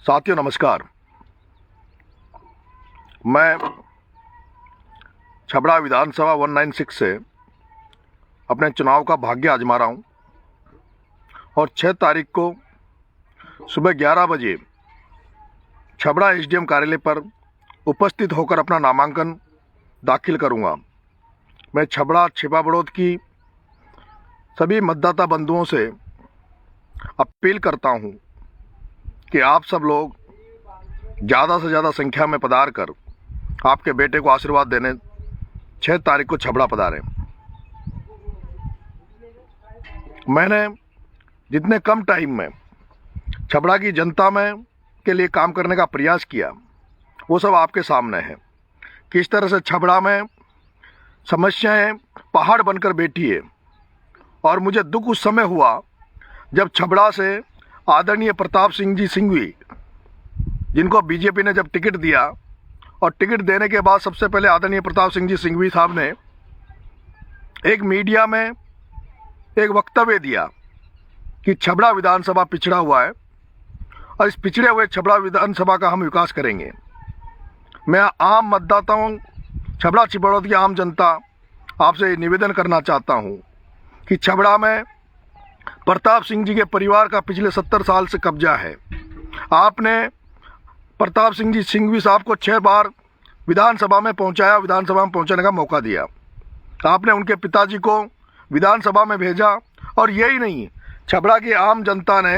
साथियों नमस्कार। मैं छबड़ा विधानसभा 196 से अपने चुनाव का भाग्य आजमा रहा हूं और 6 तारीख को सुबह 11 बजे छबड़ा एसडीएम कार्यालय पर उपस्थित होकर अपना नामांकन दाखिल करूंगा। मैं छबड़ा छिपा बड़ौद की सभी मतदाता बंधुओं से अपील करता हूं कि आप सब लोग ज़्यादा से ज़्यादा संख्या में पधार कर आपके बेटे को आशीर्वाद देने 6 तारीख को छबड़ा पधारें। मैंने जितने कम टाइम में छबड़ा की जनता में के लिए काम करने का प्रयास किया वो सब आपके सामने है। किस तरह से छबड़ा में समस्याएं पहाड़ बनकर बैठी है और मुझे दुख उस समय हुआ जब छबड़ा से आदरणीय प्रताप सिंह जी सिंघवी, जिनको बीजेपी ने जब टिकट दिया और टिकट देने के बाद सबसे पहले आदरणीय प्रताप सिंह जी सिंघवी साहब ने एक मीडिया में एक वक्तव्य दिया कि छबड़ा विधानसभा पिछड़ा हुआ है और इस पिछड़े हुए छबड़ा विधानसभा का हम विकास करेंगे। मैं आम मतदाताओं, छबड़ा छिपड़ौद की आम जनता आपसे निवेदन करना चाहता हूं कि छबड़ा में प्रताप सिंह जी के परिवार का पिछले 70 साल से कब्जा है। आपने प्रताप सिंह जी सिंघवी साहब को 6 बार विधानसभा में पहुंचाया, विधानसभा में पहुंचाने का मौका दिया। आपने उनके पिताजी को विधानसभा में भेजा और यही नहीं, छबड़ा की आम जनता ने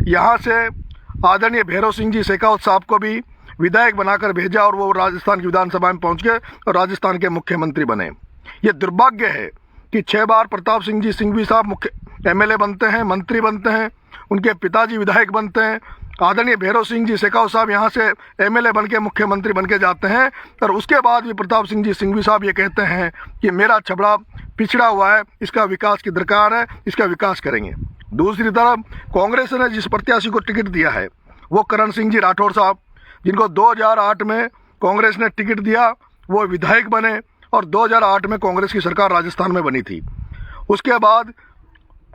यहां से आदरणीय भैरव सिंह जी शेखावत साहब को भी विधायक बनाकर भेजा और वो राजस्थान की विधानसभा में पहुंच गए और राजस्थान के मुख्यमंत्री बने। ये दुर्भाग्य है कि 6 बार प्रताप सिंह जी सिंघवी साहब मुख्य एमएलए बनते हैं, मंत्री बनते हैं, उनके पिताजी विधायक बनते हैं, आदरणीय भैरव सिंह जी शेखावत साहब यहाँ से एमएलए बन के मुख्यमंत्री बन के जाते हैं और उसके बाद भी प्रताप सिंह जी सिंघवी साहब ये कहते हैं कि मेरा छबड़ा पिछड़ा हुआ है, इसका विकास की दरकार है, इसका विकास करेंगे। दूसरी तरफ कांग्रेस ने जिस प्रत्याशी को टिकट दिया है वो करण सिंह जी राठौड़ साहब, जिनको 2008 में कांग्रेस ने टिकट दिया, वो विधायक बने और 2008 में कांग्रेस की सरकार राजस्थान में बनी थी। उसके बाद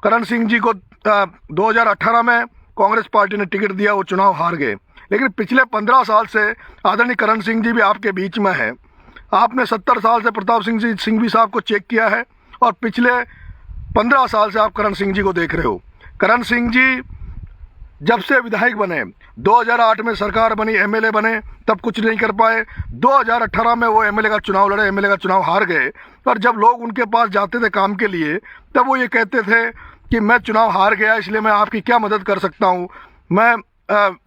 करण सिंह जी को 2018 में कांग्रेस पार्टी ने टिकट दिया, वो चुनाव हार गए। लेकिन पिछले 15 साल से आदरणीय करण सिंह जी भी आपके बीच में है। आपने 70 साल से प्रताप सिंह जी सिंघवी साहब को चेक किया है और पिछले 15 साल से आप करण सिंह जी को देख रहे हो। करण सिंह जी जब से विधायक बने, 2008 में सरकार बनी, एमएलए बने, तब कुछ नहीं कर पाए। 2018 में वो एमएलए का चुनाव लड़े, एमएलए का चुनाव हार गए और जब लोग उनके पास जाते थे काम के लिए तब वो ये कहते थे कि मैं चुनाव हार गया इसलिए मैं आपकी क्या मदद कर सकता हूँ, मैं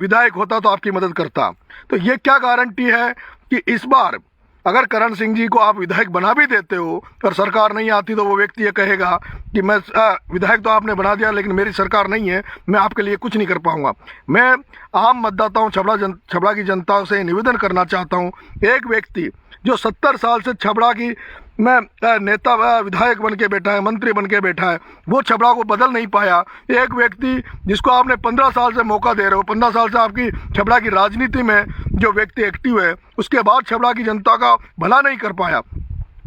विधायक होता तो आपकी मदद करता। तो ये क्या गारंटी है कि इस बार अगर करण सिंह जी को आप विधायक बना भी देते हो और सरकार नहीं आती तो वो व्यक्ति ये कहेगा कि मैं विधायक तो आपने बना दिया लेकिन मेरी सरकार नहीं है, मैं आपके लिए कुछ नहीं कर पाऊंगा। मैं आम मतदाताओं, छबड़ा की जनता से निवेदन करना चाहता हूं, एक व्यक्ति जो 70 साल से छबड़ा की मैं नेता विधायक बन के बैठा है, मंत्री बन के बैठा है, वो छबड़ा को बदल नहीं पाया। एक व्यक्ति जिसको आपने 15 साल से मौका दे रहे हो, 15 साल से आपकी छबड़ा की राजनीति में जो व्यक्ति एक्टिव है, उसके बाद छबड़ा की जनता का भला नहीं कर पाया।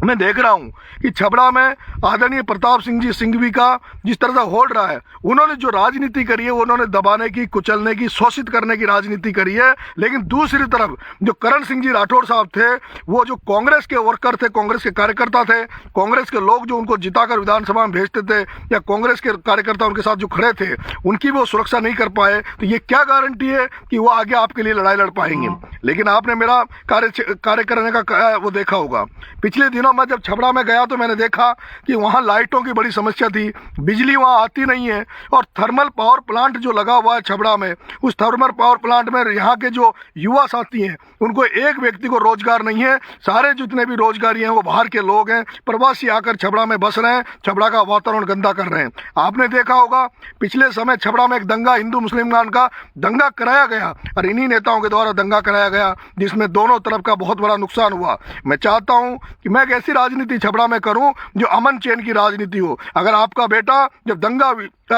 मैं देख रहा हूं कि छबड़ा में आदरणीय प्रताप सिंह जी सिंघवी का जिस तरह से होल्ड रहा है, उन्होंने जो राजनीति करी है उन्होंने दबाने की, कुचलने की, शोषित करने की राजनीति करी है। लेकिन दूसरी तरफ जो करण सिंह जी राठौड़ साहब थे, वो जो कांग्रेस के वर्कर थे, कांग्रेस के कार्यकर्ता थे, कांग्रेस के लोग जो उनको जिताकर विधानसभा में भेजते थे या कांग्रेस के कार्यकर्ता उनके साथ जो खड़े थे उनकी भी वो सुरक्षा नहीं कर पाए। तो ये क्या गारंटी है कि वो आगे आपके लिए लड़ाई लड़ पाएंगे। लेकिन आपने मेरा कार्य करने का वो देखा होगा। पिछले दिनों मैं जब छबड़ा में गया तो मैंने देखा कि वहां लाइटों की बड़ी समस्या थी, बिजली वहां आती नहीं है और थर्मल पावर प्लांट जो लगा हुआ है छबड़ा में, उस थर्मल पावर प्लांट में यहाँ के जो युवा साथी हैं उनको एक व्यक्ति को रोजगार नहीं है। सारे जितने भी रोजगारी हैं वो बाहर के लोग हैं, प्रवासी आकर छबड़ा में बस रहे हैं, छबड़ा का वातावरण गंदा कर रहे हैं। आपने देखा होगा पिछले समय छबड़ा में एक दंगा, हिंदू मुस्लिम का दंगा कराया गया और इन्हीं नेताओं के द्वारा दंगा कराया गया जिसमें दोनों तरफ का बहुत बड़ा नुकसान हुआ। मैं चाहता हूं कि मैं ऐसी राजनीति छबड़ा में करूं जो अमन चैन की राजनीति हो। अगर आपका बेटा, जब दंगा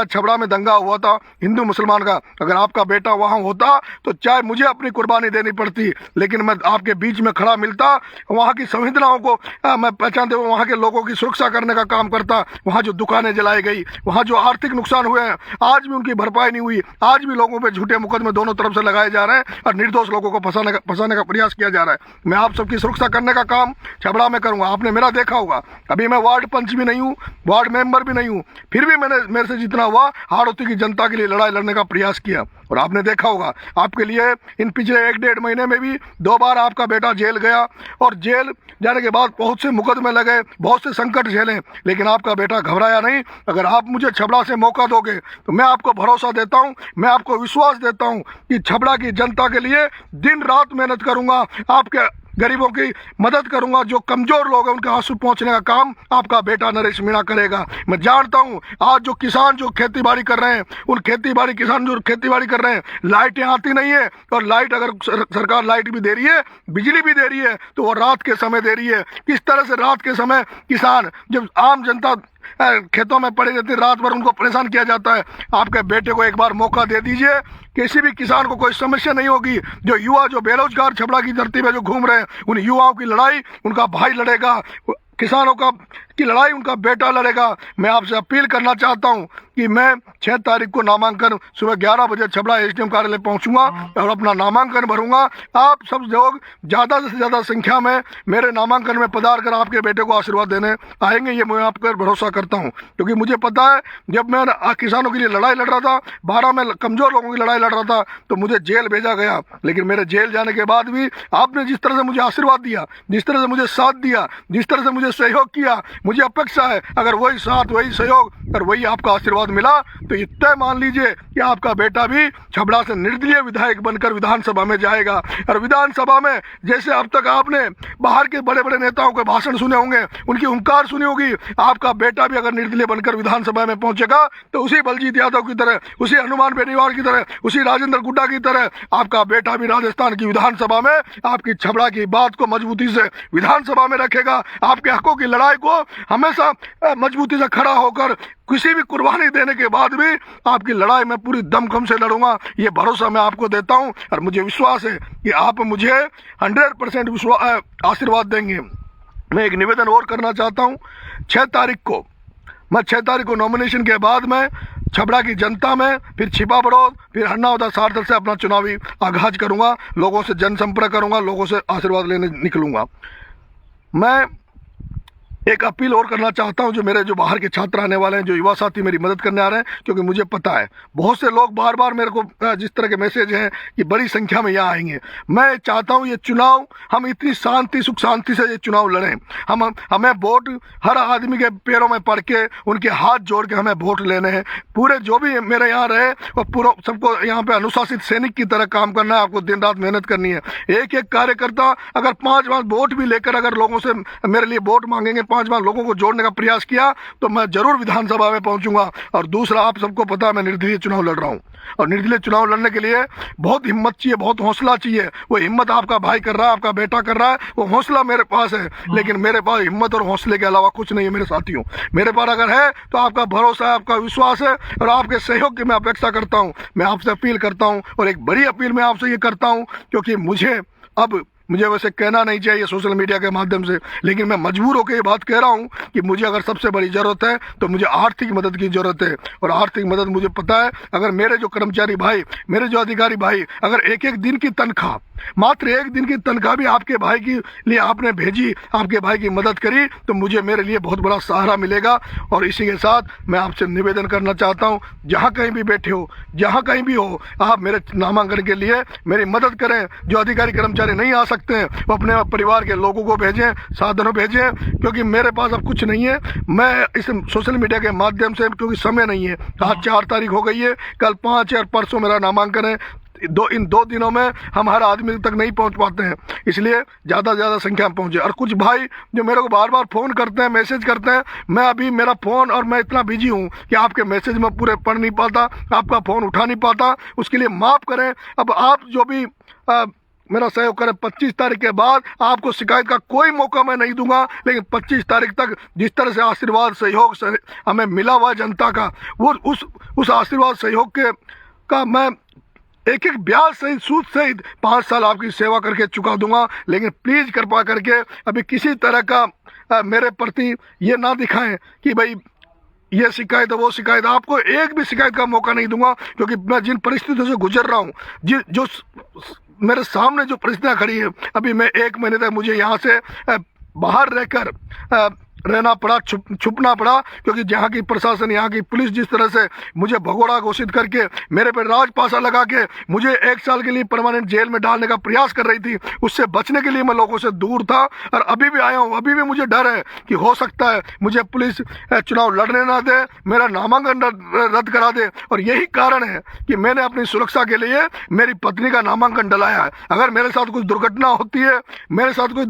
छबड़ा में दंगा हुआ था हिंदू मुसलमान का, अगर आपका बेटा वहां होता तो चाहे मुझे अपनी कुर्बानी देनी पड़ती, लेकिन मैं आपके बीच में खड़ा मिलता, वहां की संवेदनाओं को मैं पहचानते हुए वहां के लोगों की सुरक्षा करने का काम करता। वहां जो दुकानें जलाई गई, वहां जो आर्थिक नुकसान हुए हैं, आज भी उनकी भरपाई नहीं हुई, आज भी लोगों पे झूठे मुकदमे दोनों तरफ से लगाए जा रहे हैं और निर्दोष लोगों को फंसाने का प्रयास किया जा रहा है। मैं आप सबकी सुरक्षा करने का काम छबड़ा में करूंगा। आपने मेरा देखा होगा, अभी मैं वार्ड पंच भी नहीं हूँ, वार्ड मेंबर भी नहीं हूँ, फिर भी मैंने मेरे से जितना हुआ हाड़ौती की जनता के लिए लड़ाई लड़ने का प्रयास किया। और आपने देखा होगा, आपके लिए इन पिछले 1-1.5 महीने में भी 2 बार आपका बेटा जेल गया और जेल जाने के बाद बहुत से मुकदमे लगे, बहुत से संकट झेले, लेकिन आपका बेटा घबराया नहीं। अगर आप मुझे छबड़ा से मौका दोगे तो मैं आपको भरोसा देता हूं, मैं आपको विश्वास देता हूं कि छबड़ा की जनता के लिए दिन रात मेहनत करूंगा, आपके गरीबों की मदद करूंगा, जो कमजोर लोग हैं उनके आंसू पहुंचने का काम आपका बेटा नरेश मीणा करेगा। मैं जानता हूं आज जो किसान जो खेती बाड़ी कर रहे हैं, उन किसान जो खेती बाड़ी कर रहे हैं, लाइटें आती नहीं है, और लाइट अगर सरकार लाइट भी दे रही है, बिजली भी दे रही है, तो वो रात के समय दे रही है। किस तरह से रात के समय किसान, जब आम जनता खेतों में पड़े रहते, रात भर उनको परेशान किया जाता है। आपके बेटे को एक बार मौका दे दीजिए, किसी भी किसान को कोई समस्या नहीं होगी। जो युवा, जो बेरोजगार छबड़ा की धरती में जो घूम रहे हैं, उन युवाओं की लड़ाई उनका भाई लड़ेगा, किसानों की लड़ाई उनका बेटा लड़ेगा। मैं आपसे अपील करना चाहता हूं कि मैं 6 तारीख को नामांकन सुबह 11 बजे छबड़ा एसडीएम कार्यालय पहुंचूंगा और अपना नामांकन भरूंगा। आप सब लोग ज़्यादा से ज़्यादा संख्या में मेरे नामांकन में पधार कर आपके बेटे को आशीर्वाद देने आएंगे, ये मैं आप पर भरोसा करता हूं। क्योंकि मुझे पता है, जब मैं किसानों के लिए लड़ाई लड़ रहा था, 12 में कमज़ोर लोगों की लड़ाई लड़ रहा था, तो मुझे जेल भेजा गया, लेकिन मेरे जेल जाने के बाद भी आपने जिस तरह से मुझे आशीर्वाद दिया, जिस तरह से मुझे साथ दिया, जिस तरह से मुझे सहयोग किया, मुझे अपेक्षा है अगर वही साथ, वही सहयोग और वही आपका आशीर्वाद मिला तो ये तय मान लीजिए कि आपका बेटा भी छबड़ा से निर्दलीय विधायक बनकर विधानसभा में जाएगा। और विधानसभा में जैसे अब तक आपने बाहर के बड़े बड़े नेताओं के भाषण सुने होंगे, उनकी हुंकार सुनी होगी, आपका बेटा भी अगर निर्दलीय बनकर विधानसभा में पहुंचेगा तो उसी बलजीत यादव की तरह, उसी हनुमान बेनीवाल की तरह, उसी राजेंद्र गुड्डा की तरह आपका बेटा भी राजस्थान की विधानसभा में आपकी छबड़ा की बात को मजबूती से विधानसभा में रखेगा। आपके हकों की लड़ाई को हमेशा मजबूती से खड़ा होकर किसी भी कुर्बानी देने के बाद भी आपकी लड़ाई में पूरी दमखम से लड़ूंगा, ये भरोसा मैं आपको देता हूं। और मुझे विश्वास है कि आप मुझे 100% आशीर्वाद देंगे। मैं एक निवेदन और करना चाहता हूं, 6 तारीख को नॉमिनेशन के बाद में छबड़ा की जनता में, फिर छिपा बड़ौद, फिर हन्नावदा सार्थक से अपना चुनावी आगाज करूंगा, लोगों से जनसंपर्क करूंगा, लोगों से आशीर्वाद लेने निकलूंगा। मैं एक अपील और करना चाहता हूं, जो मेरे जो बाहर के छात्र आने वाले हैं, जो युवा साथी मेरी मदद करने आ रहे हैं, क्योंकि मुझे पता है बहुत से लोग बार बार मेरे को जिस तरह के मैसेज हैं कि बड़ी संख्या में यहाँ आएंगे। मैं चाहता हूं ये चुनाव हम इतनी सुख शांति से ये चुनाव लड़ें। हमें वोट हर आदमी के पैरों में पड़ के, उनके हाथ जोड़ के हमें वोट लेने हैं। पूरे जो भी मेरे यहाँ रहे और पूरा सबको यहाँ पे अनुशासित सैनिक की तरह काम करना है, आपको दिन रात मेहनत करनी है। एक एक कार्यकर्ता अगर 5 वोट भी लेकर अगर लोगों से मेरे लिए वोट मांगेंगे, 5 लोगों को जोड़ने का प्रयास किया, तो मैं जरूर विधानसभा में पहुंचूंगा। और दूसरा, आप सबको पता है मैं निर्दलीय चुनाव लड़ रहा हूं, और निर्दलीय चुनाव लड़ने के लिए बहुत हिम्मत चाहिए, बहुत हौसला चाहिए। वो हिम्मत आपका भाई कर रहा है, आपका बेटा कर रहा है, वो हौसला मेरे पास है, लेकिन मेरे पास हिम्मत और हौसले के अलावा कुछ नहीं है मेरे साथियों। मेरे पास अगर है तो आपका भरोसा है, आपका विश्वास है, और आपके सहयोग की मैं अपेक्षा करता हूं। मैं आपसे अपील करता हूं, और एक बड़ी अपील मैं आपसे ये करता हूं, क्योंकि मुझे वैसे कहना नहीं चाहिए सोशल मीडिया के माध्यम से, लेकिन मैं मजबूर होकर ये बात कह रहा हूँ कि मुझे अगर सबसे बड़ी ज़रूरत है तो मुझे आर्थिक मदद की ज़रूरत है। और आर्थिक मदद मुझे पता है, अगर मेरे जो कर्मचारी भाई, मेरे जो अधिकारी भाई, अगर एक दिन की तनख्वाह, मात्र 1 दिन की तनख्वाह भी आपके भाई के लिए आपने भेजी, आपके भाई की मदद करी, तो मेरे लिए बहुत बड़ा सहारा मिलेगा। और इसी के साथ मैं आपसे निवेदन करना चाहता हूँ, जहाँ कहीं भी बैठे हो, जहाँ कहीं भी हो, आप मेरे नामांकन के लिए मेरी मदद करें। जो अधिकारी कर्मचारी नहीं आ सकते हैं, वो अपने परिवार के लोगों को भेजें, साधनों भेजें, क्योंकि मेरे पास अब कुछ नहीं है। मैं इस सोशल मीडिया के माध्यम से, क्योंकि समय नहीं है, आज 4 तारीख हो गई है, कल 5 और परसों मेरा नामांकन है, इन 2 दिनों में हम हर आदमी तक नहीं पहुंच पाते हैं, इसलिए ज़्यादा से ज़्यादा संख्या में पहुंचे। और कुछ भाई जो मेरे को बार बार फ़ोन करते हैं, मैसेज करते हैं, मैं अभी मेरा फ़ोन और मैं इतना बिजी हूं कि आपके मैसेज में पूरे पढ़ नहीं पाता, आपका फ़ोन उठा नहीं पाता, उसके लिए माफ़ करें। अब आप जो भी मेरा सहयोग करें। 25 तारीख के बाद आपको शिकायत का कोई मौका मैं नहीं दूंगा, लेकिन 25 तारीख तक जिस तरह से आशीर्वाद सहयोग से हमें मिला हुआ जनता का, वो उस आशीर्वाद सहयोग के का मैं एक एक ब्याज सहित सूद सहित 5 साल आपकी सेवा करके चुका दूंगा। लेकिन प्लीज कृपा करके अभी किसी तरह का मेरे प्रति ये ना दिखाएं कि भाई ये शिकायत है वो शिकायत। आपको एक भी शिकायत का मौका नहीं दूंगा, क्योंकि मैं जिन परिस्थितियों से गुजर रहा हूँ, जो मेरे सामने जो परिस्थितियाँ खड़ी है, अभी मैं 1 महीने तक मुझे यहाँ से बाहर रहकर रहना पड़ा, छुपना पड़ा, क्योंकि जहाँ की प्रशासन, यहाँ की पुलिस जिस तरह से मुझे भगोड़ा घोषित करके मेरे पे राजपासा लगा के मुझे 1 साल के लिए परमानेंट जेल में डालने का प्रयास कर रही थी, उससे बचने के लिए मैं लोगों से दूर था। और अभी भी आया हूँ, अभी भी मुझे डर है कि हो सकता है मुझे पुलिस चुनाव लड़ने ना दे, मेरा नामांकन रद्द करा दे। और यही कारण है कि मैंने अपनी सुरक्षा के लिए मेरी पत्नी का नामांकन डलाया है। अगर मेरे साथ कुछ दुर्घटना होती है, मेरे साथ कोई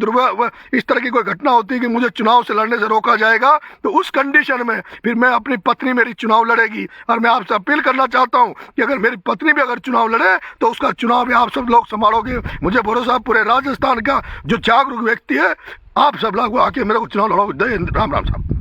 इस तरह की कोई घटना होती है कि मुझे चुनाव से लड़ने से रोका जाएगा, तो उस कंडीशन में फिर मैं अपनी पत्नी मेरी चुनाव लड़ेगी। और मैं आपसे अपील करना चाहता हूं कि अगर मेरी पत्नी भी अगर चुनाव लड़े तो उसका चुनाव भी आप सब लोग संभालोगे। मुझे भरोसा, पूरे राजस्थान का जो जागरूक व्यक्ति है, आप सब लोग आके मेरे को चुनाव लड़ोगे। जय हिंद, राम राम साहब।